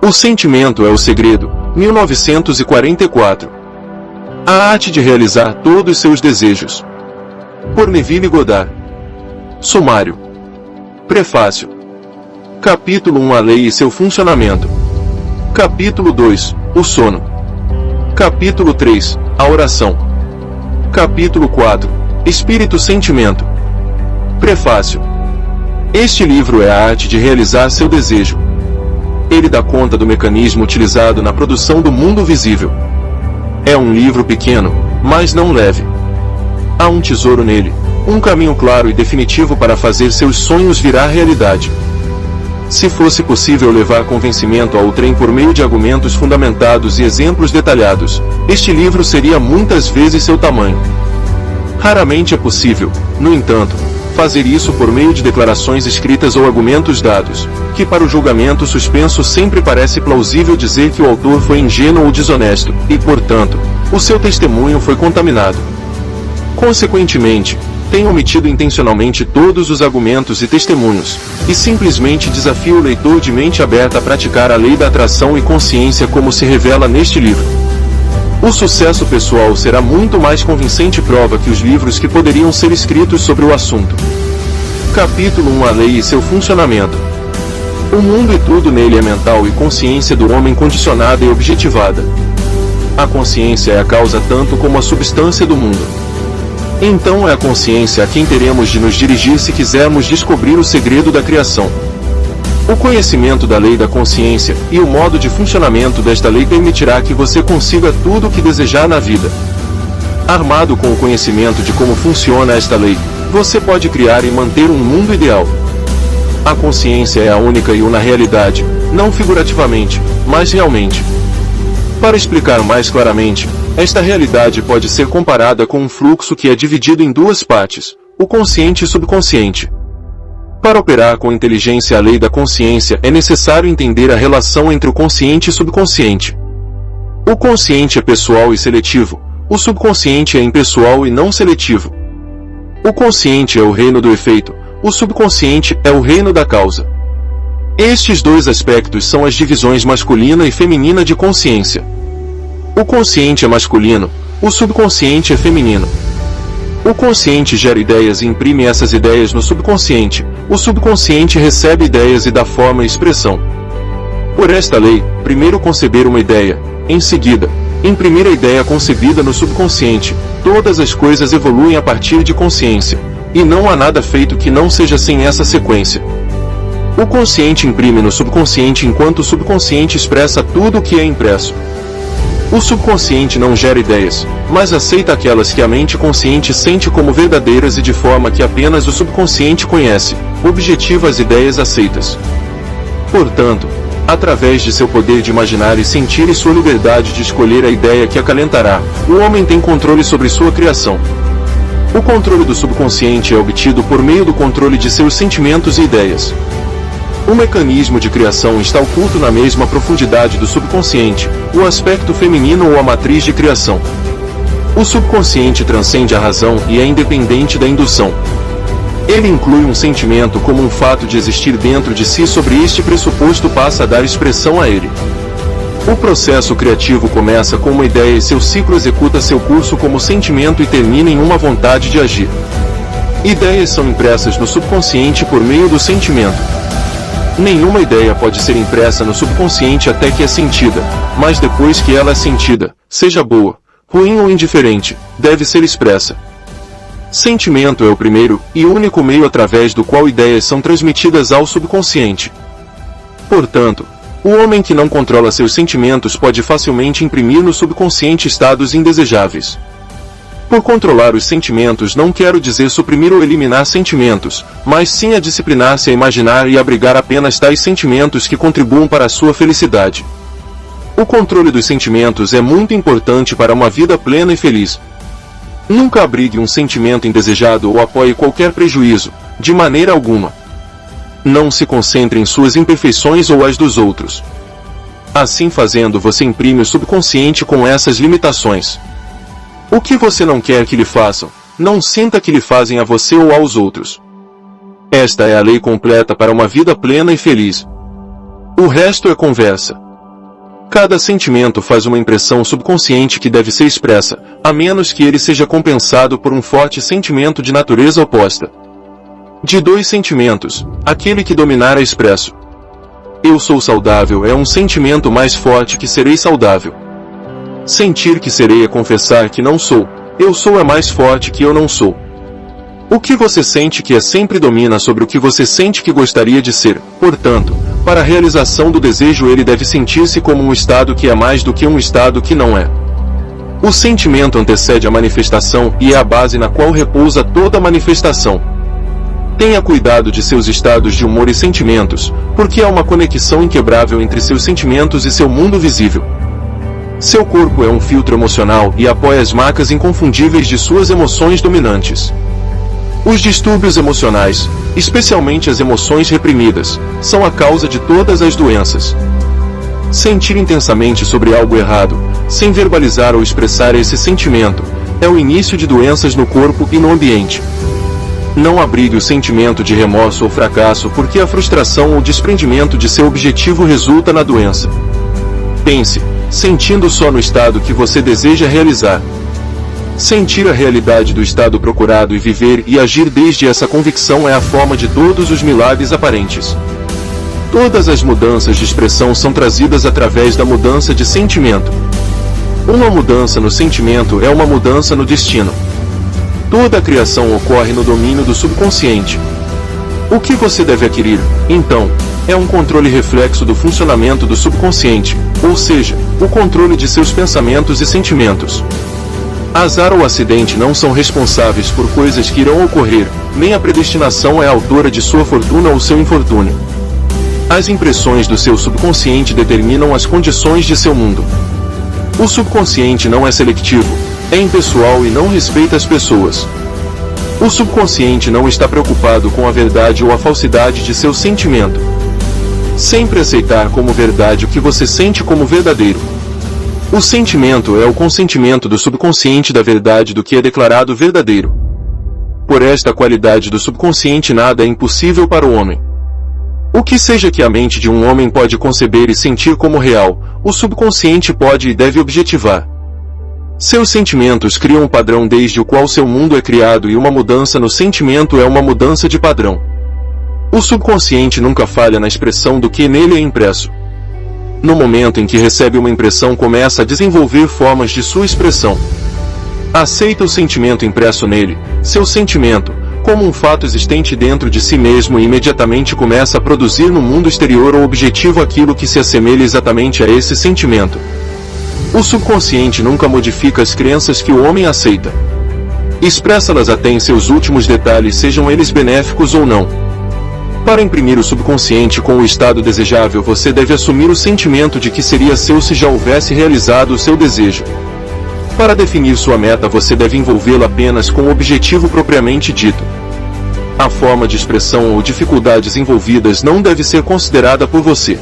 O sentimento é o segredo, 1944. A arte de realizar todos seus desejos. Por Neville Goddard. Sumário. Prefácio. Capítulo 1 A lei e seu funcionamento. Capítulo 2 O sono. Capítulo 3 A oração. Capítulo 4 Espírito-sentimento. Prefácio. Este livro é a arte de realizar seu desejo. Ele dá conta do mecanismo utilizado na produção do mundo visível. É um livro pequeno, mas não leve. Há um tesouro nele, um caminho claro e definitivo para fazer seus sonhos virar realidade. Se fosse possível levar convencimento ao trem por meio de argumentos fundamentados e exemplos detalhados, este livro seria muitas vezes seu tamanho. Raramente é possível, no entanto, fazer isso por meio de declarações escritas ou argumentos dados, que para o julgamento suspenso sempre parece plausível dizer que o autor foi ingênuo ou desonesto, e, portanto, o seu testemunho foi contaminado. Consequentemente, tem omitido intencionalmente todos os argumentos e testemunhos, e simplesmente desafia o leitor de mente aberta a praticar a lei da atração e consciência como se revela neste livro. O sucesso pessoal será muito mais convincente prova que os livros que poderiam ser escritos sobre o assunto. Capítulo 1 A lei e seu funcionamento. O mundo e tudo nele é mental e consciência do homem condicionada e objetivada. A consciência é a causa tanto como a substância do mundo. Então é a consciência a quem teremos de nos dirigir se quisermos descobrir o segredo da criação. O conhecimento da lei da consciência e o modo de funcionamento desta lei permitirá que você consiga tudo o que desejar na vida. Armado com o conhecimento de como funciona esta lei, você pode criar e manter um mundo ideal. A consciência é a única e una realidade, não figurativamente, mas realmente. Para explicar mais claramente, esta realidade pode ser comparada com um fluxo que é dividido em duas partes, o consciente e subconsciente. Para operar com inteligência a lei da consciência é necessário entender a relação entre o consciente e subconsciente. O consciente é pessoal e seletivo, o subconsciente é impessoal e não seletivo. O consciente é o reino do efeito, o subconsciente é o reino da causa. Estes dois aspectos são as divisões masculina e feminina de consciência. O consciente é masculino, o subconsciente é feminino. O consciente gera ideias e imprime essas ideias no subconsciente, o subconsciente recebe ideias e dá forma e expressão. Por esta lei, primeiro conceber uma ideia, em seguida, imprimir a ideia concebida no subconsciente, todas as coisas evoluem a partir de consciência, e não há nada feito que não seja sem essa sequência. O consciente imprime no subconsciente enquanto o subconsciente expressa tudo o que é impresso. O subconsciente não gera ideias, mas aceita aquelas que a mente consciente sente como verdadeiras e de forma que apenas o subconsciente conhece, objetiva as ideias aceitas. Portanto, através de seu poder de imaginar e sentir e sua liberdade de escolher a ideia que acalentará, o homem tem controle sobre sua criação. O controle do subconsciente é obtido por meio do controle de seus sentimentos e ideias. O mecanismo de criação está oculto na mesma profundidade do subconsciente, o aspecto feminino ou a matriz de criação. O subconsciente transcende a razão e é independente da indução. Ele inclui um sentimento como um fato de existir dentro de si e sobre este pressuposto passa a dar expressão a ele. O processo criativo começa com uma ideia e seu ciclo executa seu curso como sentimento e termina em uma vontade de agir. Ideias são impressas no subconsciente por meio do sentimento. Nenhuma ideia pode ser impressa no subconsciente até que é sentida, mas depois que ela é sentida, seja boa, ruim ou indiferente, deve ser expressa. Sentimento é o primeiro e único meio através do qual ideias são transmitidas ao subconsciente. Portanto, o homem que não controla seus sentimentos pode facilmente imprimir no subconsciente estados indesejáveis. Por controlar os sentimentos não quero dizer suprimir ou eliminar sentimentos, mas sim a disciplinar-se a imaginar e abrigar apenas tais sentimentos que contribuam para a sua felicidade. O controle dos sentimentos é muito importante para uma vida plena e feliz. Nunca abrigue um sentimento indesejado ou apoie qualquer prejuízo, de maneira alguma. Não se concentre em suas imperfeições ou as dos outros. Assim fazendo você imprime o subconsciente com essas limitações. O que você não quer que lhe façam, não sinta que lhe fazem a você ou aos outros. Esta é a lei completa para uma vida plena e feliz. O resto é conversa. Cada sentimento faz uma impressão subconsciente que deve ser expressa, a menos que ele seja compensado por um forte sentimento de natureza oposta. De dois sentimentos, aquele que dominar é expresso. Eu sou saudável é um sentimento mais forte que serei saudável. Sentir que serei é confessar que não sou. Eu sou é mais forte que eu não sou. O que você sente que é sempre domina sobre o que você sente que gostaria de ser. Portanto, para a realização do desejo ele deve sentir-se como um estado que é mais do que um estado que não é. O sentimento antecede a manifestação e é a base na qual repousa toda a manifestação. Tenha cuidado de seus estados de humor e sentimentos, porque há uma conexão inquebrável entre seus sentimentos e seu mundo visível. Seu corpo é um filtro emocional e apoia as marcas inconfundíveis de suas emoções dominantes. Os distúrbios emocionais, especialmente as emoções reprimidas, são a causa de todas as doenças. Sentir intensamente sobre algo errado, sem verbalizar ou expressar esse sentimento, é o início de doenças no corpo e no ambiente. Não abrigue o sentimento de remorso ou fracasso porque a frustração ou desprendimento de seu objetivo resulta na doença. Pense, sentindo só no estado que você deseja realizar. Sentir a realidade do estado procurado e viver e agir desde essa convicção é a forma de todos os milagres aparentes. Todas as mudanças de expressão são trazidas através da mudança de sentimento. Uma mudança no sentimento é uma mudança no destino. Toda a criação ocorre no domínio do subconsciente. O que você deve adquirir, então, é um controle reflexo do funcionamento do subconsciente, ou seja, o controle de seus pensamentos e sentimentos. Azar ou acidente não são responsáveis por coisas que irão ocorrer, nem a predestinação é a autora de sua fortuna ou seu infortúnio. As impressões do seu subconsciente determinam as condições de seu mundo. O subconsciente não é seletivo, é impessoal e não respeita as pessoas. O subconsciente não está preocupado com a verdade ou a falsidade de seu sentimento. Sempre aceitar como verdade o que você sente como verdadeiro. O sentimento é o consentimento do subconsciente da verdade do que é declarado verdadeiro. Por esta qualidade do subconsciente nada é impossível para o homem. O que seja que a mente de um homem pode conceber e sentir como real, o subconsciente pode e deve objetivar. Seus sentimentos criam um padrão desde o qual seu mundo é criado e uma mudança no sentimento é uma mudança de padrão. O subconsciente nunca falha na expressão do que nele é impresso. No momento em que recebe uma impressão começa a desenvolver formas de sua expressão. Aceita o sentimento impresso nele, seu sentimento, como um fato existente dentro de si mesmo e imediatamente começa a produzir no mundo exterior ou objetivo aquilo que se assemelha exatamente a esse sentimento. O subconsciente nunca modifica as crenças que o homem aceita. Expressa-las até em seus últimos detalhes, sejam eles benéficos ou não. Para imprimir o subconsciente com o estado desejável, você deve assumir o sentimento de que seria seu se já houvesse realizado o seu desejo. Para definir sua meta, você deve envolvê-la apenas com o objetivo propriamente dito. A forma de expressão ou dificuldades envolvidas não deve ser considerada por você.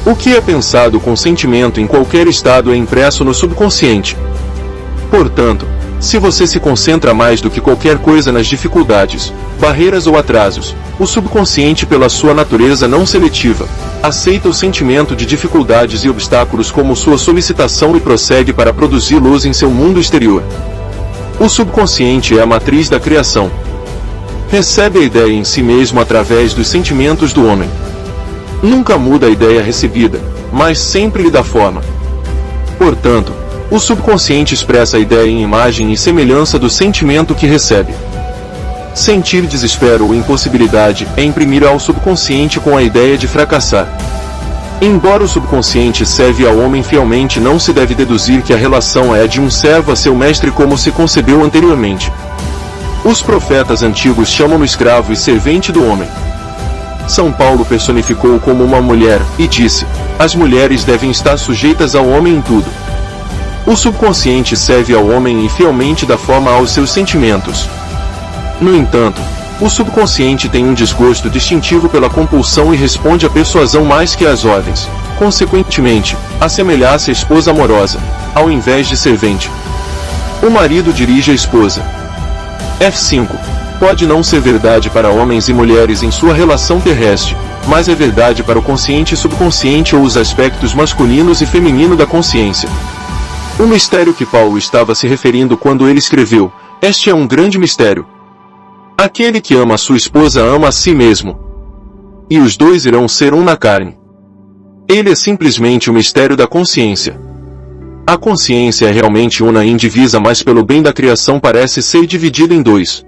O que é pensado com sentimento em qualquer estado é impresso no subconsciente. Portanto, se você se concentra mais do que qualquer coisa nas dificuldades, barreiras ou atrasos, o subconsciente, pela sua natureza não seletiva, aceita o sentimento de dificuldades e obstáculos como sua solicitação e prossegue para produzir luz em seu mundo exterior. O subconsciente é a matriz da criação. Recebe a ideia em si mesmo através dos sentimentos do homem. Nunca muda a ideia recebida, mas sempre lhe dá forma. Portanto, o subconsciente expressa a ideia em imagem e semelhança do sentimento que recebe. Sentir desespero ou impossibilidade é imprimir ao subconsciente com a ideia de fracassar. Embora o subconsciente serve ao homem fielmente, não se deve deduzir que a relação é de um servo a seu mestre como se concebeu anteriormente. Os profetas antigos chamam-no escravo e servente do homem. São Paulo personificou como uma mulher, e disse: as mulheres devem estar sujeitas ao homem em tudo. O subconsciente serve ao homem e fielmente dá forma aos seus sentimentos. No entanto, o subconsciente tem um desgosto distintivo pela compulsão e responde à persuasão mais que às ordens. Consequentemente, assemelha-se à esposa amorosa, ao invés de servente. O marido dirige a esposa. F5. Pode não ser verdade para homens e mulheres em sua relação terrestre, mas é verdade para o consciente e subconsciente ou os aspectos masculinos e feminino da consciência. O mistério que Paulo estava se referindo quando ele escreveu: "Este é um grande mistério. Aquele que ama a sua esposa ama a si mesmo. E os dois irão ser um na carne." Ele é simplesmente o mistério da consciência. A consciência é realmente una e indivisa, mas pelo bem da criação parece ser dividida em dois.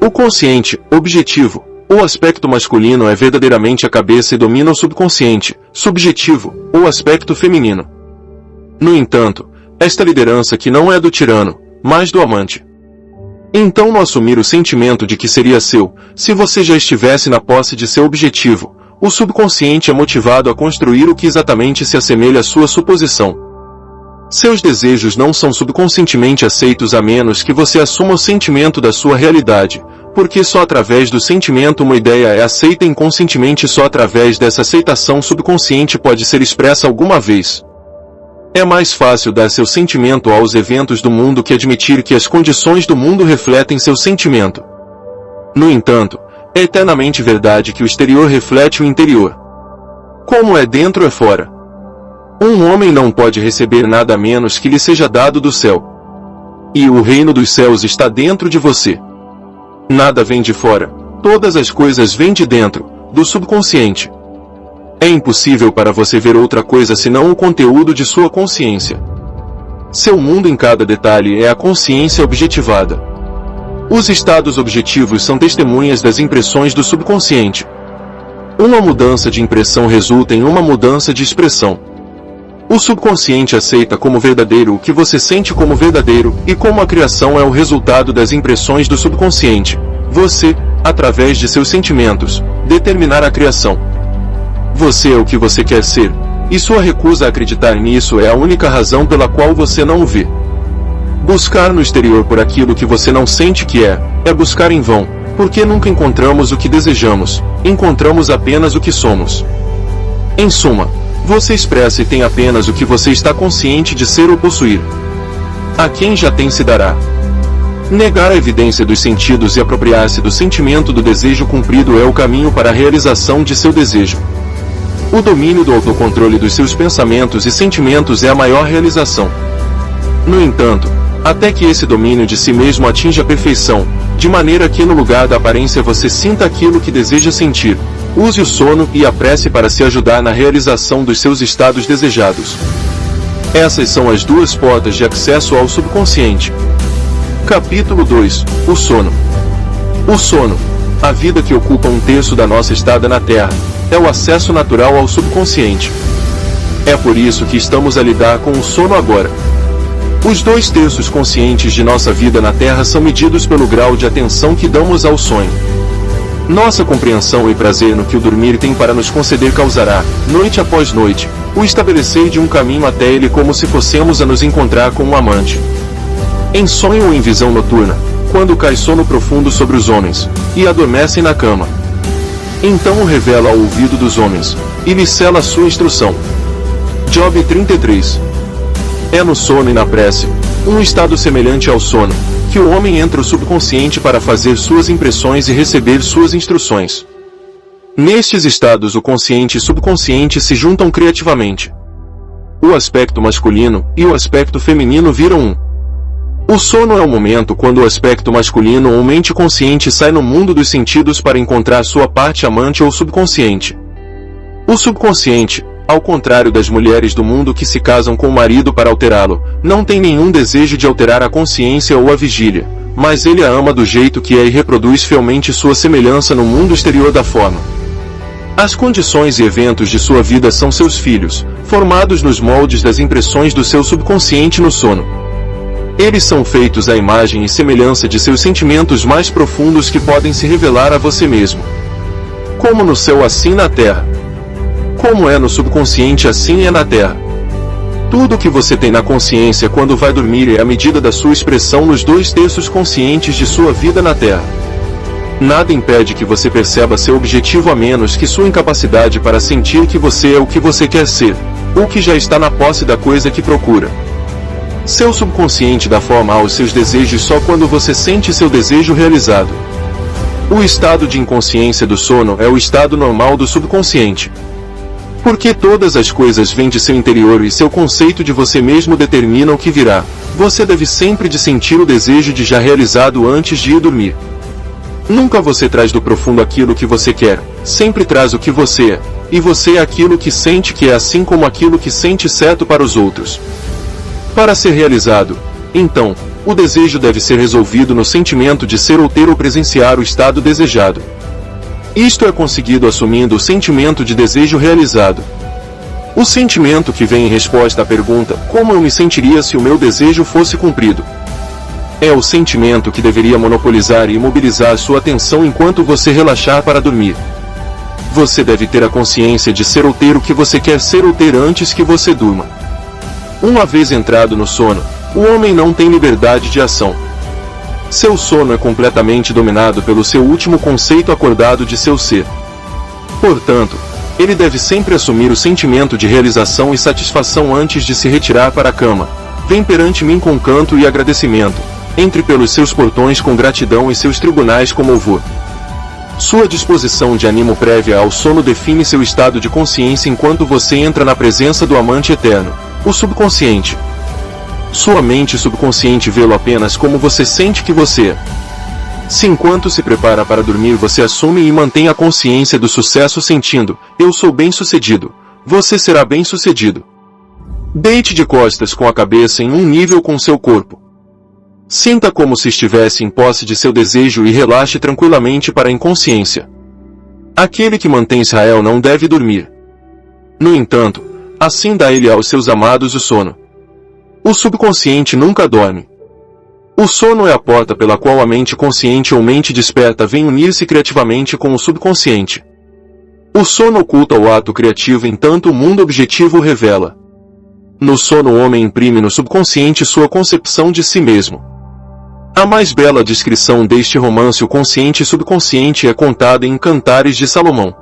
O consciente, objetivo, ou aspecto masculino é verdadeiramente a cabeça e domina o subconsciente, subjetivo, ou aspecto feminino. No entanto, esta liderança que não é do tirano, mas do amante. Então, no assumir o sentimento de que seria seu, se você já estivesse na posse de seu objetivo, o subconsciente é motivado a construir o que exatamente se assemelha à sua suposição. Seus desejos não são subconscientemente aceitos a menos que você assuma o sentimento da sua realidade, porque só através do sentimento uma ideia é aceita inconscientemente, só através dessa aceitação subconsciente pode ser expressa alguma vez. É mais fácil dar seu sentimento aos eventos do mundo que admitir que as condições do mundo refletem seu sentimento. No entanto, é eternamente verdade que o exterior reflete o interior. Como é dentro é fora. Um homem não pode receber nada menos que lhe seja dado do céu. E o reino dos céus está dentro de você. Nada vem de fora, todas as coisas vêm de dentro, do subconsciente. É impossível para você ver outra coisa senão o conteúdo de sua consciência. Seu mundo em cada detalhe é a consciência objetivada. Os estados objetivos são testemunhas das impressões do subconsciente. Uma mudança de impressão resulta em uma mudança de expressão. O subconsciente aceita como verdadeiro o que você sente como verdadeiro, e como a criação é o resultado das impressões do subconsciente, você, através de seus sentimentos, determinará a criação. Você é o que você quer ser, e sua recusa a acreditar nisso é a única razão pela qual você não o vê. Buscar no exterior por aquilo que você não sente que é buscar em vão, porque nunca encontramos o que desejamos, encontramos apenas o que somos. Em suma, você expressa e tem apenas o que você está consciente de ser ou possuir. A quem já tem se dará. Negar a evidência dos sentidos e apropriar-se do sentimento do desejo cumprido é o caminho para a realização de seu desejo. O domínio do autocontrole dos seus pensamentos e sentimentos é a maior realização. No entanto, até que esse domínio de si mesmo atinja a perfeição, de maneira que no lugar da aparência você sinta aquilo que deseja sentir, use o sono e a prece para se ajudar na realização dos seus estados desejados. Essas são as duas portas de acesso ao subconsciente. Capítulo 2. O sono. O sono, a vida que ocupa 1/3 da nossa estada na Terra, é o acesso natural ao subconsciente. É por isso que estamos a lidar com o sono agora. Os 2/3 conscientes de nossa vida na Terra são medidos pelo grau de atenção que damos ao sonho. Nossa compreensão e prazer no que o dormir tem para nos conceder causará, noite após noite, o estabelecer de um caminho até ele como se fossemos a nos encontrar com um amante. Em sonho ou em visão noturna, quando cai sono profundo sobre os homens, e adormecem na cama. Então o revela ao ouvido dos homens, e lhes sela a sua instrução. Job 33. É no sono e na prece, um estado semelhante ao sono, que o homem entra o subconsciente para fazer suas impressões e receber suas instruções. Nestes estados o consciente e subconsciente se juntam criativamente. O aspecto masculino e o aspecto feminino viram um. O sono é o momento quando o aspecto masculino ou mente consciente sai no mundo dos sentidos para encontrar sua parte amante ou subconsciente. O subconsciente, ao contrário das mulheres do mundo que se casam com o marido para alterá-lo, não tem nenhum desejo de alterar a consciência ou a vigília, mas ele a ama do jeito que é e reproduz fielmente sua semelhança no mundo exterior da forma. As condições e eventos de sua vida são seus filhos, formados nos moldes das impressões do seu subconsciente no sono. Eles são feitos à imagem e semelhança de seus sentimentos mais profundos que podem se revelar a você mesmo. Como no céu assim na terra. Como é no subconsciente assim é na Terra. Tudo o que você tem na consciência quando vai dormir é a medida da sua expressão nos 2/3 conscientes de sua vida na Terra. Nada impede que você perceba seu objetivo a menos que sua incapacidade para sentir que você é o que você quer ser, ou que já está na posse da coisa que procura. Seu subconsciente dá forma aos seus desejos só quando você sente seu desejo realizado. O estado de inconsciência do sono é o estado normal do subconsciente. Porque todas as coisas vêm de seu interior e seu conceito de você mesmo determina o que virá. Você deve sempre de sentir o desejo de já realizado antes de ir dormir. Nunca você traz do profundo aquilo que você quer, sempre traz o que você é, e você é aquilo que sente que é assim como aquilo que sente certo para os outros. Para ser realizado, então, o desejo deve ser resolvido no sentimento de ser ou ter ou presenciar o estado desejado. Isto é conseguido assumindo o sentimento de desejo realizado. O sentimento que vem em resposta à pergunta, como eu me sentiria se o meu desejo fosse cumprido? É o sentimento que deveria monopolizar e imobilizar sua atenção enquanto você relaxar para dormir. Você deve ter a consciência de ser ou ter o que você quer ser ou ter antes que você durma. Uma vez entrado no sono, o homem não tem liberdade de ação. Seu sono é completamente dominado pelo seu último conceito acordado de seu ser. Portanto, ele deve sempre assumir o sentimento de realização e satisfação antes de se retirar para a cama. Vem perante mim com canto e agradecimento. Entre pelos seus portões com gratidão e seus tribunais com louvor. Sua disposição de ânimo prévia ao sono define seu estado de consciência enquanto você entra na presença do amante eterno, o subconsciente. Sua mente subconsciente vê-lo apenas como você sente que você é. Se enquanto se prepara para dormir você assume e mantém a consciência do sucesso sentindo, eu sou bem-sucedido, você será bem-sucedido. Deite de costas com a cabeça em um nível com seu corpo. Sinta como se estivesse em posse de seu desejo e relaxe tranquilamente para a inconsciência. Aquele que mantém Israel não deve dormir. No entanto, assim dá ele aos seus amados o sono. O subconsciente nunca dorme. O sono é a porta pela qual a mente consciente ou mente desperta vem unir-se criativamente com o subconsciente. O sono oculta o ato criativo enquanto o mundo objetivo o revela. No sono o homem imprime no subconsciente sua concepção de si mesmo. A mais bela descrição deste romance o consciente e subconsciente é contada em Cantares de Salomão.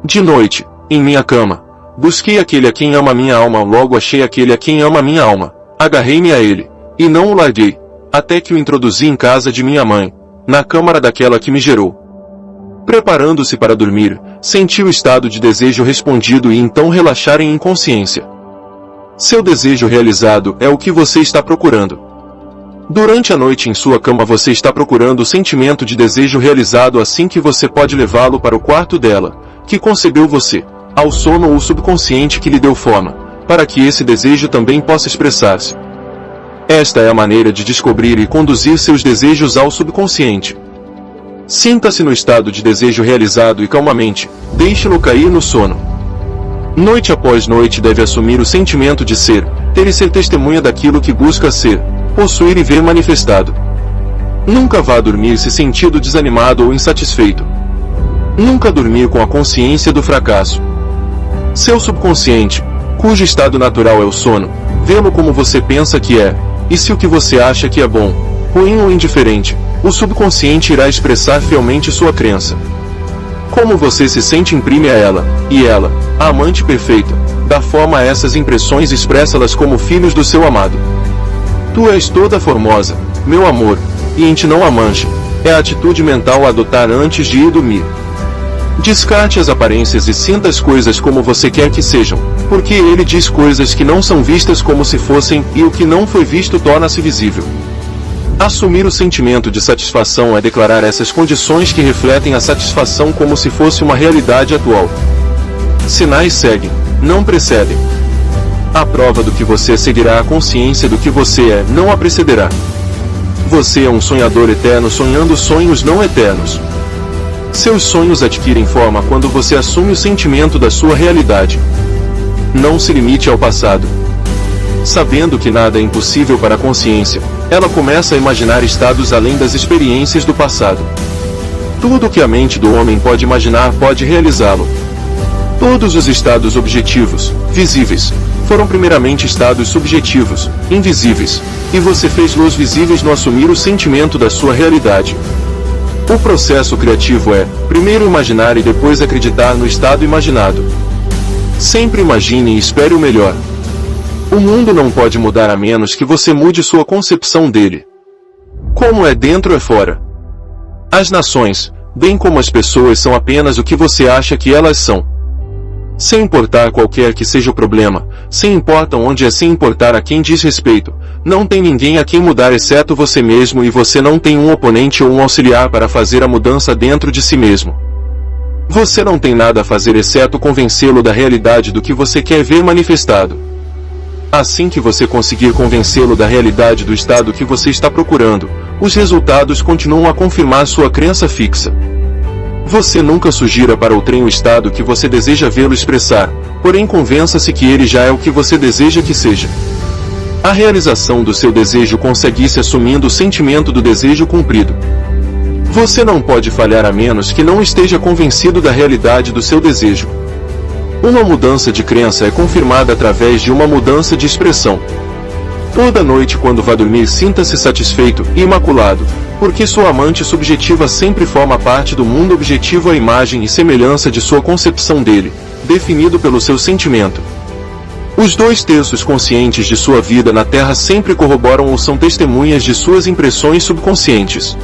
De noite, em minha cama, busquei aquele a quem ama minha alma, logo achei aquele a quem ama minha alma, agarrei-me a ele, e não o larguei, até que o introduzi em casa de minha mãe, na câmara daquela que me gerou. Preparando-se para dormir, senti o estado de desejo respondido e então relaxar em inconsciência. Seu desejo realizado é o que você está procurando. Durante a noite em sua cama você está procurando o sentimento de desejo realizado assim que você pode levá-lo para o quarto dela, que concebeu você, ao sono ou subconsciente que lhe deu forma, para que esse desejo também possa expressar-se. Esta é a maneira de descobrir e conduzir seus desejos ao subconsciente. Sinta-se no estado de desejo realizado e calmamente, deixe-lo cair no sono. Noite após noite deve assumir o sentimento de ser, ter e ser testemunha daquilo que busca ser, possuir e ver manifestado. Nunca vá dormir se sentindo desanimado ou insatisfeito. Nunca dormir com a consciência do fracasso. Seu subconsciente, cujo estado natural é o sono, vê-lo como você pensa que é, e se o que você acha que é bom, ruim ou indiferente, o subconsciente irá expressar fielmente sua crença. Como você se sente imprime a ela, e ela, a amante perfeita, dá forma a essas impressões e expressa-las como filhos do seu amado. Tu és toda formosa, meu amor, e em ti não há mancha, é a atitude mental a adotar antes de ir dormir. Descarte as aparências e sinta as coisas como você quer que sejam, porque ele diz coisas que não são vistas como se fossem, e o que não foi visto torna-se visível. Assumir o sentimento de satisfação é declarar essas condições que refletem a satisfação como se fosse uma realidade atual. Sinais seguem, não precedem. A prova do que você seguirá a consciência do que você é, não a precederá. Você é um sonhador eterno sonhando sonhos não eternos. Seus sonhos adquirem forma quando você assume o sentimento da sua realidade. Não se limite ao passado. Sabendo que nada é impossível para a consciência, ela começa a imaginar estados além das experiências do passado. Tudo o que a mente do homem pode imaginar pode realizá-lo. Todos os estados objetivos, visíveis, foram primeiramente estados subjetivos, invisíveis, e você fez-los visíveis no assumir o sentimento da sua realidade. O processo criativo é, primeiro imaginar e depois acreditar no estado imaginado. Sempre imagine e espere o melhor. O mundo não pode mudar a menos que você mude sua concepção dele. Como é dentro é fora. As nações, bem como as pessoas são apenas o que você acha que elas são. Sem importar qualquer que seja o problema, sem importar onde é, sem importar a quem diz respeito, não tem ninguém a quem mudar exceto você mesmo, e você não tem um oponente ou um auxiliar para fazer a mudança dentro de si mesmo. Você não tem nada a fazer exceto convencê-lo da realidade do que você quer ver manifestado. Assim que você conseguir convencê-lo da realidade do estado que você está procurando, os resultados continuam a confirmar sua crença fixa. Você nunca sugira para outrem o estado que você deseja vê-lo expressar, porém convença-se que ele já é o que você deseja que seja. A realização do seu desejo consegue-se assumindo o sentimento do desejo cumprido. Você não pode falhar a menos que não esteja convencido da realidade do seu desejo. Uma mudança de crença é confirmada através de uma mudança de expressão. Toda noite quando vá dormir, sinta-se satisfeito e imaculado, porque sua amante subjetiva sempre forma parte do mundo objetivo, a imagem e semelhança de sua concepção dele, definido pelo seu sentimento. Os 2/3 conscientes de sua vida na Terra sempre corroboram ou são testemunhas de suas impressões subconscientes.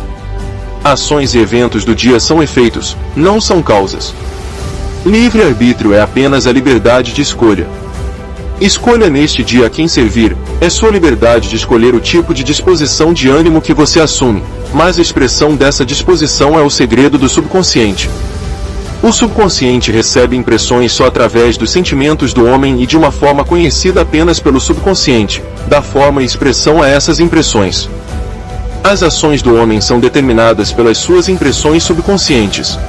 Ações e eventos do dia são efeitos, não são causas. Livre-arbítrio é apenas a liberdade de escolha. Escolha neste dia a quem servir, é sua liberdade de escolher o tipo de disposição de ânimo que você assume, mas a expressão dessa disposição é o segredo do subconsciente. O subconsciente recebe impressões só através dos sentimentos do homem e de uma forma conhecida apenas pelo subconsciente, dá forma e expressão a essas impressões. As ações do homem são determinadas pelas suas impressões subconscientes.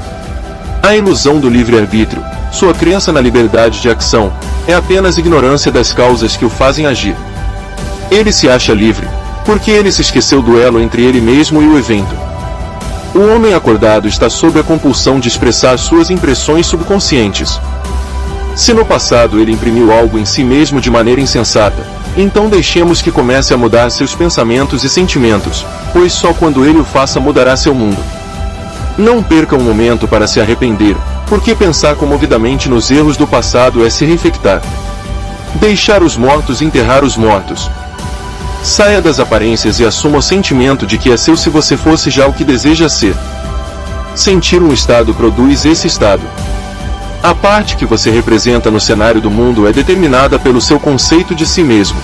A ilusão do livre-arbítrio, sua crença na liberdade de ação, é apenas ignorância das causas que o fazem agir. Ele se acha livre, porque ele se esqueceu do elo entre ele mesmo e o evento. O homem acordado está sob a compulsão de expressar suas impressões subconscientes. Se no passado ele imprimiu algo em si mesmo de maneira insensata, então deixemos que comece a mudar seus pensamentos e sentimentos, pois só quando ele o faça mudará seu mundo. Não perca um momento para se arrepender, porque pensar comovidamente nos erros do passado é se reinfectar. Deixar os mortos enterrar os mortos. Saia das aparências e assuma o sentimento de que é seu se você fosse já o que deseja ser. Sentir um estado produz esse estado. A parte que você representa no cenário do mundo é determinada pelo seu conceito de si mesmo.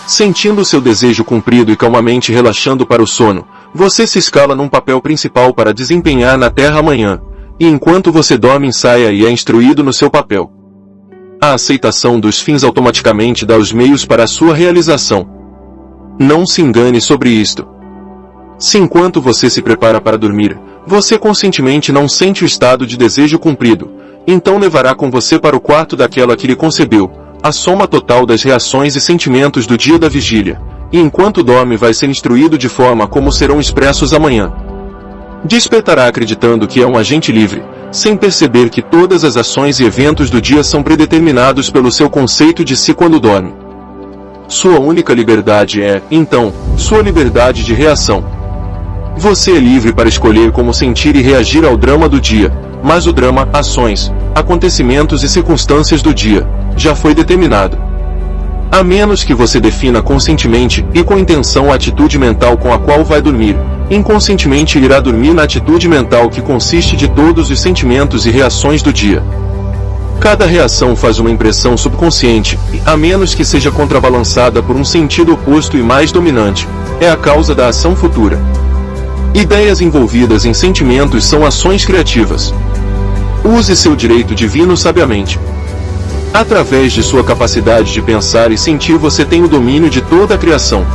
Sentindo seu desejo cumprido e calmamente relaxando para o sono, você se escala num papel principal para desempenhar na Terra amanhã, e enquanto você dorme ensaia e é instruído no seu papel. A aceitação dos fins automaticamente dá os meios para a sua realização. Não se engane sobre isto. Se enquanto você se prepara para dormir, você conscientemente não sente o estado de desejo cumprido, então levará com você para o quarto daquela que lhe concebeu, a soma total das reações e sentimentos do dia da vigília, e enquanto dorme vai ser instruído de forma como serão expressos amanhã. Despertará acreditando que é um agente livre, sem perceber que todas as ações e eventos do dia são predeterminados pelo seu conceito de si quando dorme. Sua única liberdade é, então, sua liberdade de reação. Você é livre para escolher como sentir e reagir ao drama do dia, mas o drama, ações, acontecimentos e circunstâncias do dia, já foi determinado. A menos que você defina conscientemente e com intenção a atitude mental com a qual vai dormir, inconscientemente irá dormir na atitude mental que consiste de todos os sentimentos e reações do dia. Cada reação faz uma impressão subconsciente, e, a menos que seja contrabalançada por um sentido oposto e mais dominante, é a causa da ação futura. Ideias envolvidas em sentimentos são ações criativas. Use seu direito divino sabiamente. Através de sua capacidade de pensar e sentir você tem o domínio de toda a criação.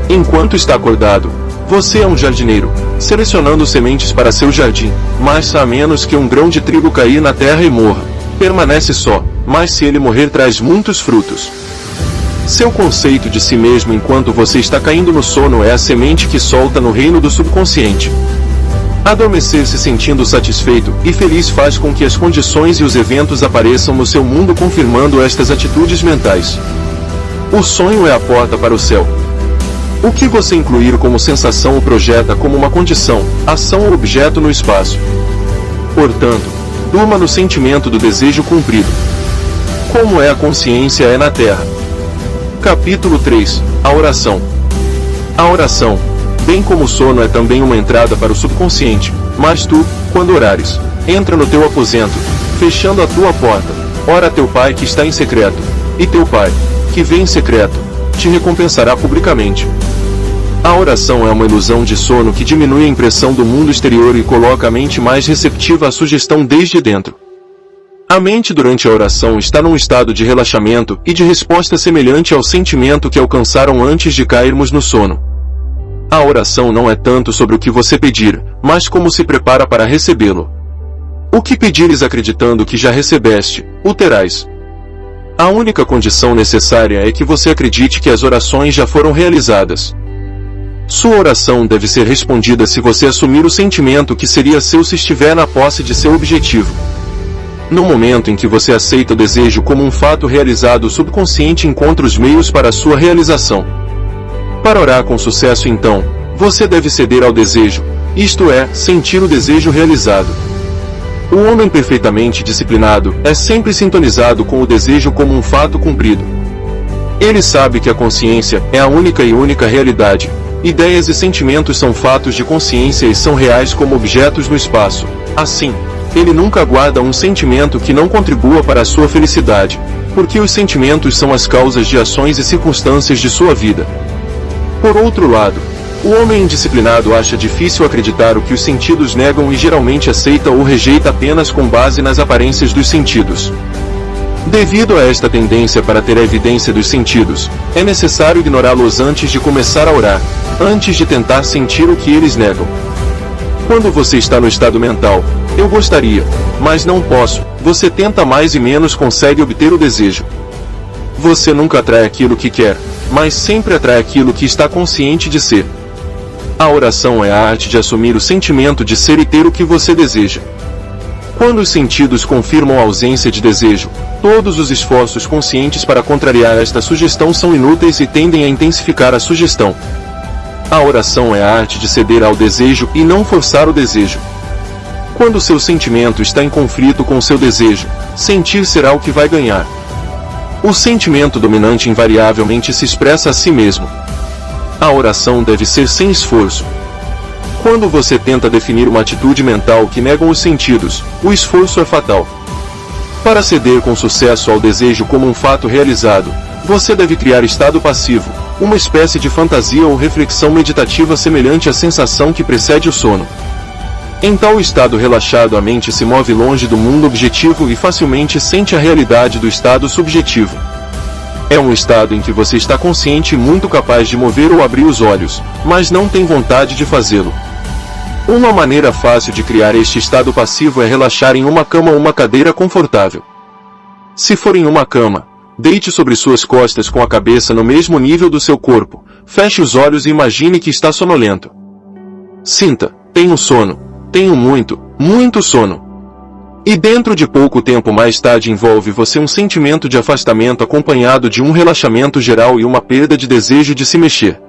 Enquanto está acordado, você é um jardineiro, selecionando sementes para seu jardim, mas a menos que um grão de trigo cair na terra e morra, permanece só, mas se ele morrer traz muitos frutos. Seu conceito de si mesmo enquanto você está caindo no sono é a semente que solta no reino do subconsciente. Adormecer se sentindo satisfeito e feliz faz com que as condições e os eventos apareçam no seu mundo confirmando estas atitudes mentais. O sonho é a porta para o céu. O que você incluir como sensação o projeta como uma condição, ação ou objeto no espaço. Portanto, durma no sentimento do desejo cumprido. Como é a consciência é na Terra. Capítulo 3. A oração. A oração, bem como o sono é também uma entrada para o subconsciente, mas tu, quando orares, entra no teu aposento, fechando a tua porta, ora a teu Pai que está em secreto, e teu Pai, que vê em secreto, te recompensará publicamente. A oração é uma ilusão de sono que diminui a impressão do mundo exterior e coloca a mente mais receptiva à sugestão desde dentro. A mente durante a oração está num estado de relaxamento e de resposta semelhante ao sentimento que alcançaram antes de cairmos no sono. A oração não é tanto sobre o que você pedir, mas como se prepara para recebê-lo. O que pedires acreditando que já recebeste, o terás. A única condição necessária é que você acredite que as orações já foram realizadas. Sua oração deve ser respondida se você assumir o sentimento que seria seu se estiver na posse de seu objetivo. No momento em que você aceita o desejo como um fato realizado, o subconsciente encontra os meios para a sua realização. Para orar com sucesso, então, você deve ceder ao desejo, isto é, sentir o desejo realizado. O homem perfeitamente disciplinado é sempre sintonizado com o desejo como um fato cumprido. Ele sabe que a consciência é a única e única realidade. Ideias e sentimentos são fatos de consciência e são reais como objetos no espaço. Assim, ele nunca guarda um sentimento que não contribua para a sua felicidade, porque os sentimentos são as causas de ações e circunstâncias de sua vida. Por outro lado, o homem indisciplinado acha difícil acreditar o que os sentidos negam e geralmente aceita ou rejeita apenas com base nas aparências dos sentidos. Devido a esta tendência para ter a evidência dos sentidos, é necessário ignorá-los antes de começar a orar, antes de tentar sentir o que eles negam. Quando você está no estado mental, eu gostaria, mas não posso, você tenta mais e menos consegue obter o desejo. Você nunca atrai aquilo que quer, mas sempre atrai aquilo que está consciente de ser. A oração é a arte de assumir o sentimento de ser e ter o que você deseja. Quando os sentidos confirmam a ausência de desejo, todos os esforços conscientes para contrariar esta sugestão são inúteis e tendem a intensificar a sugestão. A oração é a arte de ceder ao desejo e não forçar o desejo. Quando seu sentimento está em conflito com seu desejo, sentir será o que vai ganhar. O sentimento dominante invariavelmente se expressa a si mesmo. A oração deve ser sem esforço. Quando você tenta definir uma atitude mental que nega os sentidos, o esforço é fatal. Para ceder com sucesso ao desejo como um fato realizado, você deve criar estado passivo, uma espécie de fantasia ou reflexão meditativa semelhante à sensação que precede o sono. Em tal estado relaxado, a mente se move longe do mundo objetivo e facilmente sente a realidade do estado subjetivo. É um estado em que você está consciente e muito capaz de mover ou abrir os olhos, mas não tem vontade de fazê-lo. Uma maneira fácil de criar este estado passivo é relaxar em uma cama ou uma cadeira confortável. Se for em uma cama, deite sobre suas costas com a cabeça no mesmo nível do seu corpo, feche os olhos e imagine que está sonolento. Sinta, tenho sono, tenho muito, muito sono. E dentro de pouco tempo mais tarde envolve você um sentimento de afastamento acompanhado de um relaxamento geral e uma perda de desejo de se mexer.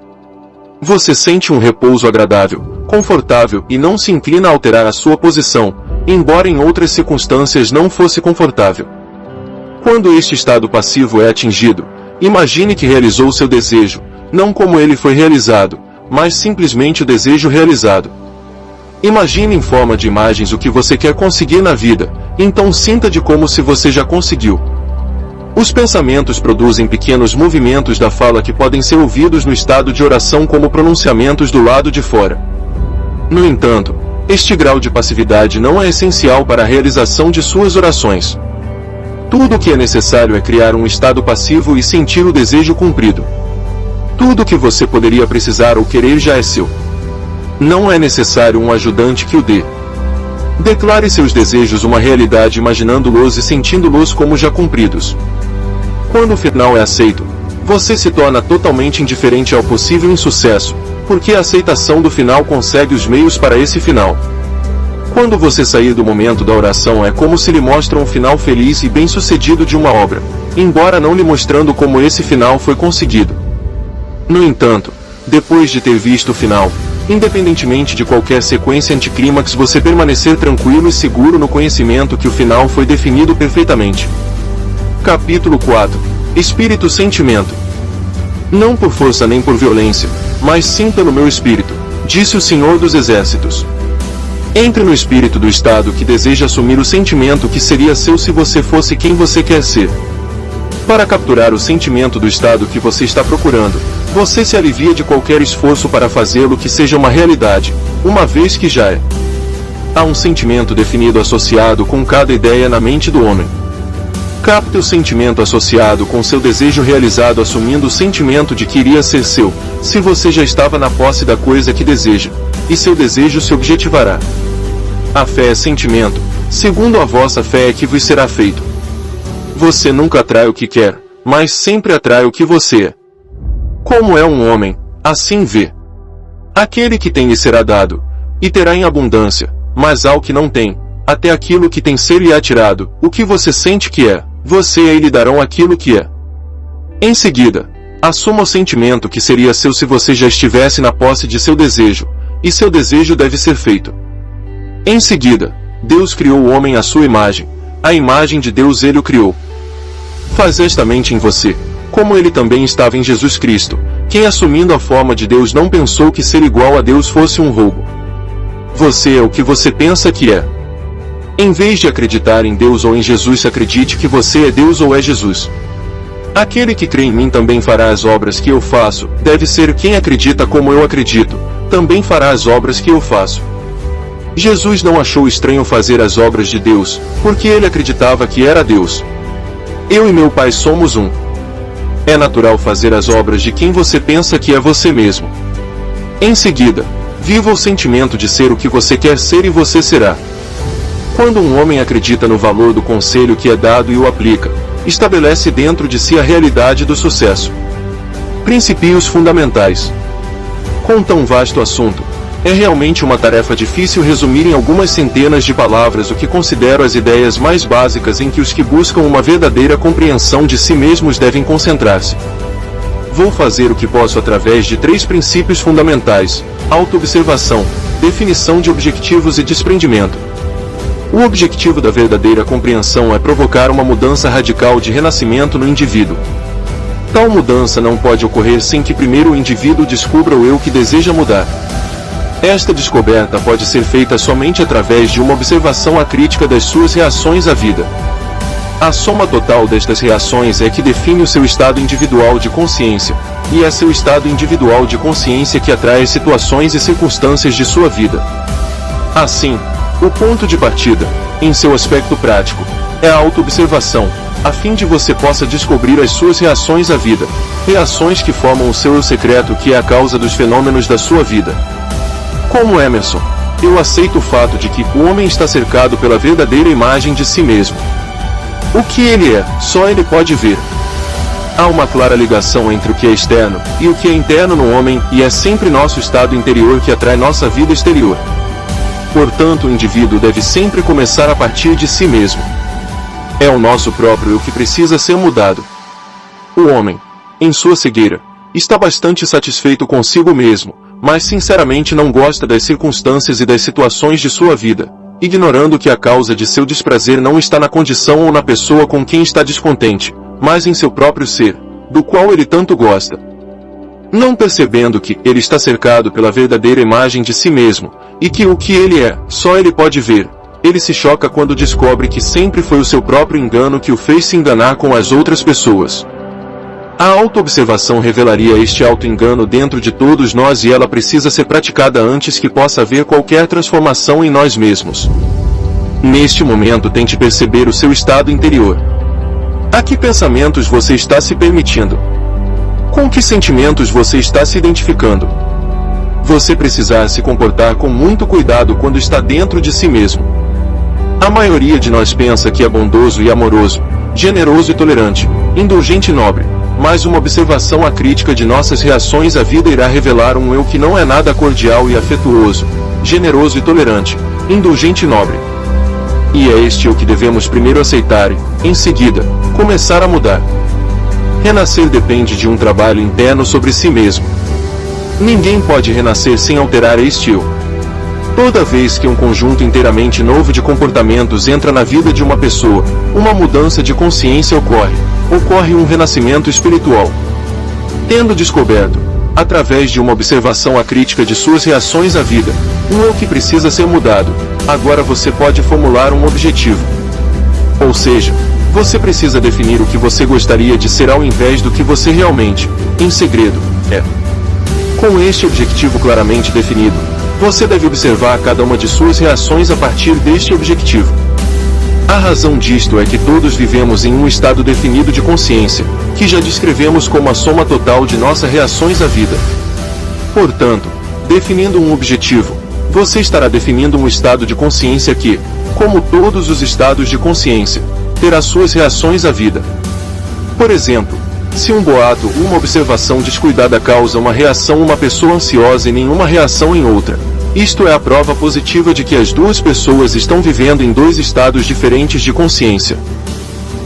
Você sente um repouso agradável, confortável e não se inclina a alterar a sua posição, embora em outras circunstâncias não fosse confortável. Quando este estado passivo é atingido, imagine que realizou seu desejo, não como ele foi realizado, mas simplesmente o desejo realizado. Imagine em forma de imagens o que você quer conseguir na vida, então sinta de como se você já conseguiu. Os pensamentos produzem pequenos movimentos da fala que podem ser ouvidos no estado de oração como pronunciamentos do lado de fora. No entanto, este grau de passividade não é essencial para a realização de suas orações. Tudo o que é necessário é criar um estado passivo e sentir o desejo cumprido. Tudo o que você poderia precisar ou querer já é seu. Não é necessário um ajudante que o dê. Declare seus desejos uma realidade imaginando-los e sentindo-los como já cumpridos. Quando o final é aceito, você se torna totalmente indiferente ao possível insucesso, porque a aceitação do final consegue os meios para esse final. Quando você sair do momento da oração é como se lhe mostram um final feliz e bem-sucedido de uma obra, embora não lhe mostrando como esse final foi conseguido. No entanto, depois de ter visto o final, independentemente de qualquer sequência anticlímax, você permanecer tranquilo e seguro no conhecimento que o final foi definido perfeitamente. Capítulo 4. Espírito Sentimento. Não por força nem por violência, mas sim pelo meu espírito. disse o Senhor dos Exércitos. Entre no espírito do estado que deseja assumir o sentimento que seria seu se você fosse quem você quer ser. Para capturar o sentimento do estado que você está procurando, você se alivia de qualquer esforço para fazê-lo que seja uma realidade, uma vez que já é. Há um sentimento definido associado com cada ideia na mente do homem. Capte o sentimento associado com seu desejo realizado assumindo o sentimento de que iria ser seu, se você já estava na posse da coisa que deseja, e seu desejo se objetivará. A fé é sentimento, segundo a vossa fé é que vos será feito. Você nunca atrai o que quer, mas sempre atrai o que você é. Como é um homem, assim vê. Aquele que tem lhe será dado, e terá em abundância, mas ao que não tem, até aquilo que tem ser-lhe-á tirado, o que você sente que é, você e lhe darão aquilo que é. Em seguida, assuma o sentimento que seria seu se você já estivesse na posse de seu desejo, e seu desejo deve ser feito. Em seguida, Deus criou o homem à sua imagem, a imagem de Deus ele o criou. Faz esta mente em você, como ele também estava em Jesus Cristo, quem assumindo a forma de Deus não pensou que ser igual a Deus fosse um roubo. Você é o que você pensa que é. Em vez de acreditar em Deus ou em Jesus, acredite que você é Deus ou é Jesus. Aquele que crê em mim também fará as obras que eu faço, deve ser quem acredita como eu acredito, também fará as obras que eu faço. Jesus não achou estranho fazer as obras de Deus, porque ele acreditava que era Deus. Eu e meu Pai somos um. É natural fazer as obras de quem você pensa que é você mesmo. Em seguida, viva o sentimento de ser o que você quer ser e você será. Quando um homem acredita no valor do conselho que é dado e o aplica, estabelece dentro de si a realidade do sucesso. Princípios fundamentais. Com tão vasto assunto, é realmente uma tarefa difícil resumir em algumas centenas de palavras o que considero as ideias mais básicas em que os que buscam uma verdadeira compreensão de si mesmos devem concentrar-se. Vou fazer o que posso através de 3 princípios fundamentais: autoobservação, definição de objetivos e desprendimento. O objetivo da verdadeira compreensão é provocar uma mudança radical de renascimento no indivíduo. Tal mudança não pode ocorrer sem que primeiro o indivíduo descubra o eu que deseja mudar. Esta descoberta pode ser feita somente através de uma observação acrítica das suas reações à vida. A soma total destas reações é que define o seu estado individual de consciência, e é seu estado individual de consciência que atrai as situações e circunstâncias de sua vida. Assim, o ponto de partida, em seu aspecto prático, é a autoobservação, a fim de você possa descobrir as suas reações à vida, reações que formam o seu eu secreto que é a causa dos fenômenos da sua vida. Como Emerson, eu aceito o fato de que o homem está cercado pela verdadeira imagem de si mesmo. O que ele é, só ele pode ver. Há uma clara ligação entre o que é externo e o que é interno no homem, e é sempre nosso estado interior que atrai nossa vida exterior. Portanto, o indivíduo deve sempre começar a partir de si mesmo. É o nosso próprio eu que precisa ser mudado. O homem, em sua cegueira, está bastante satisfeito consigo mesmo, mas sinceramente não gosta das circunstâncias e das situações de sua vida, ignorando que a causa de seu desprazer não está na condição ou na pessoa com quem está descontente, mas em seu próprio ser, do qual ele tanto gosta. Não percebendo que ele está cercado pela verdadeira imagem de si mesmo, e que o que ele é, só ele pode ver, ele se choca quando descobre que sempre foi o seu próprio engano que o fez se enganar com as outras pessoas. A autoobservação revelaria este auto-engano dentro de todos nós e ela precisa ser praticada antes que possa haver qualquer transformação em nós mesmos. Neste momento tente perceber o seu estado interior. A que pensamentos você está se permitindo? Com que sentimentos você está se identificando? Você precisará se comportar com muito cuidado quando está dentro de si mesmo. A maioria de nós pensa que é bondoso e amoroso, generoso e tolerante, indulgente e nobre. Mas uma observação acrítica de nossas reações à vida irá revelar um eu que não é nada cordial e afetuoso, generoso e tolerante, indulgente e nobre. E é este eu que devemos primeiro aceitar e, em seguida, começar a mudar. Renascer depende de um trabalho interno sobre si mesmo. Ninguém pode renascer sem alterar este eu. Toda vez que um conjunto inteiramente novo de comportamentos entra na vida de uma pessoa, uma mudança de consciência ocorre um renascimento espiritual. Tendo descoberto através de uma observação acrítica de suas reações à vida, o que precisa ser mudado. Agora você pode formular um objetivo. Ou seja, você precisa definir o que você gostaria de ser ao invés do que você realmente, em segredo, é. Com este objetivo claramente definido, você deve observar cada uma de suas reações a partir deste objetivo. A razão disto é que todos vivemos em um estado definido de consciência, que já descrevemos como a soma total de nossas reações à vida. Portanto, definindo um objetivo, você estará definindo um estado de consciência que, como todos os estados de consciência, terá suas reações à vida. Por exemplo, se um boato ou uma observação descuidada causa uma reação uma pessoa ansiosa e nenhuma reação em outra, isto é a prova positiva de que as duas pessoas estão vivendo em dois estados diferentes de consciência.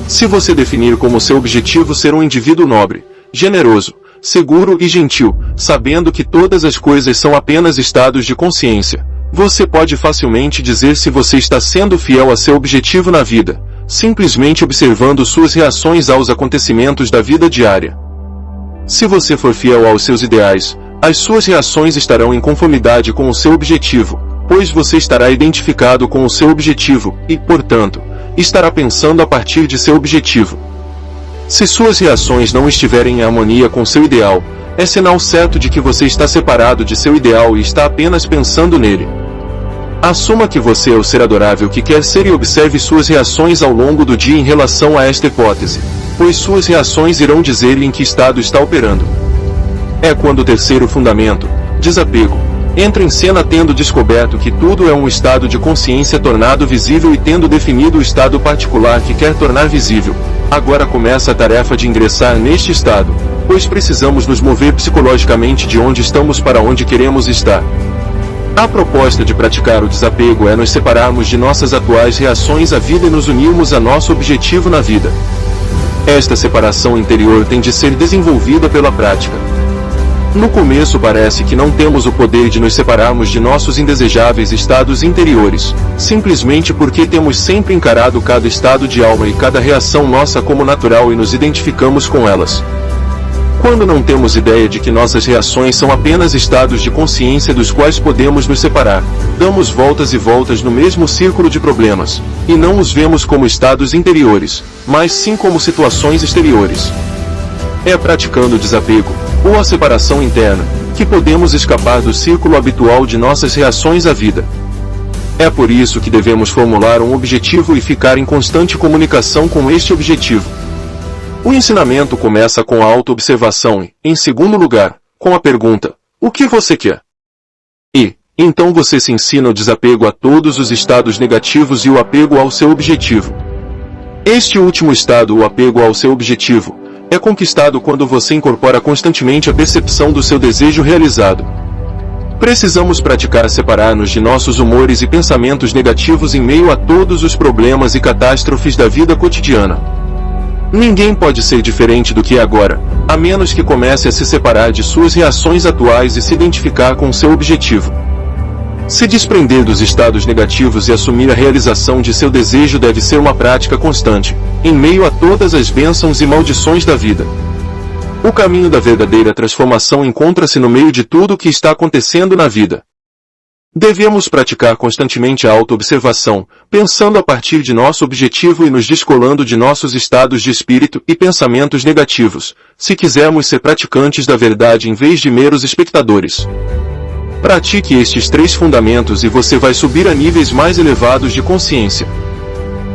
Se você definir como seu objetivo ser um indivíduo nobre, generoso, seguro e gentil, sabendo que todas as coisas são apenas estados de consciência, você pode facilmente dizer se você está sendo fiel a seu objetivo na vida, simplesmente observando suas reações aos acontecimentos da vida diária. Se você for fiel aos seus ideais, as suas reações estarão em conformidade com o seu objetivo, pois você estará identificado com o seu objetivo e, portanto, estará pensando a partir de seu objetivo. Se suas reações não estiverem em harmonia com seu ideal, é sinal certo de que você está separado de seu ideal e está apenas pensando nele. Assuma que você é o ser adorável que quer ser e observe suas reações ao longo do dia em relação a esta hipótese, pois suas reações irão dizer-lhe em que estado está operando. É quando o terceiro fundamento, desapego, entra em cena tendo descoberto que tudo é um estado de consciência tornado visível e tendo definido o estado particular que quer tornar visível. Agora começa a tarefa de ingressar neste estado, pois precisamos nos mover psicologicamente de onde estamos para onde queremos estar. A proposta de praticar o desapego é nos separarmos de nossas atuais reações à vida e nos unirmos a nosso objetivo na vida. Esta separação interior tem de ser desenvolvida pela prática. No começo parece que não temos o poder de nos separarmos de nossos indesejáveis estados interiores, simplesmente porque temos sempre encarado cada estado de alma e cada reação nossa como natural e nos identificamos com elas. Quando não temos ideia de que nossas reações são apenas estados de consciência dos quais podemos nos separar, damos voltas e voltas no mesmo círculo de problemas, e não os vemos como estados interiores, mas sim como situações exteriores. É praticando o desapego, ou a separação interna, que podemos escapar do círculo habitual de nossas reações à vida. É por isso que devemos formular um objetivo e ficar em constante comunicação com este objetivo. O ensinamento começa com a auto-observação e, em segundo lugar, com a pergunta, o que você quer? E, então você se ensina o desapego a todos os estados negativos e o apego ao seu objetivo. Este último estado, o apego ao seu objetivo, é conquistado quando você incorpora constantemente a percepção do seu desejo realizado. Precisamos praticar separar-nos de nossos humores e pensamentos negativos em meio a todos os problemas e catástrofes da vida cotidiana. Ninguém pode ser diferente do que é agora, a menos que comece a se separar de suas reações atuais e se identificar com seu objetivo. Se desprender dos estados negativos e assumir a realização de seu desejo deve ser uma prática constante, em meio a todas as bênçãos e maldições da vida. O caminho da verdadeira transformação encontra-se no meio de tudo o que está acontecendo na vida. Devemos praticar constantemente a auto-observação, pensando a partir de nosso objetivo e nos descolando de nossos estados de espírito e pensamentos negativos, se quisermos ser praticantes da verdade em vez de meros espectadores. Pratique estes 3 fundamentos e você vai subir a níveis mais elevados de consciência.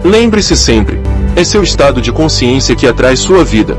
Lembre-se sempre, é seu estado de consciência que atrai sua vida,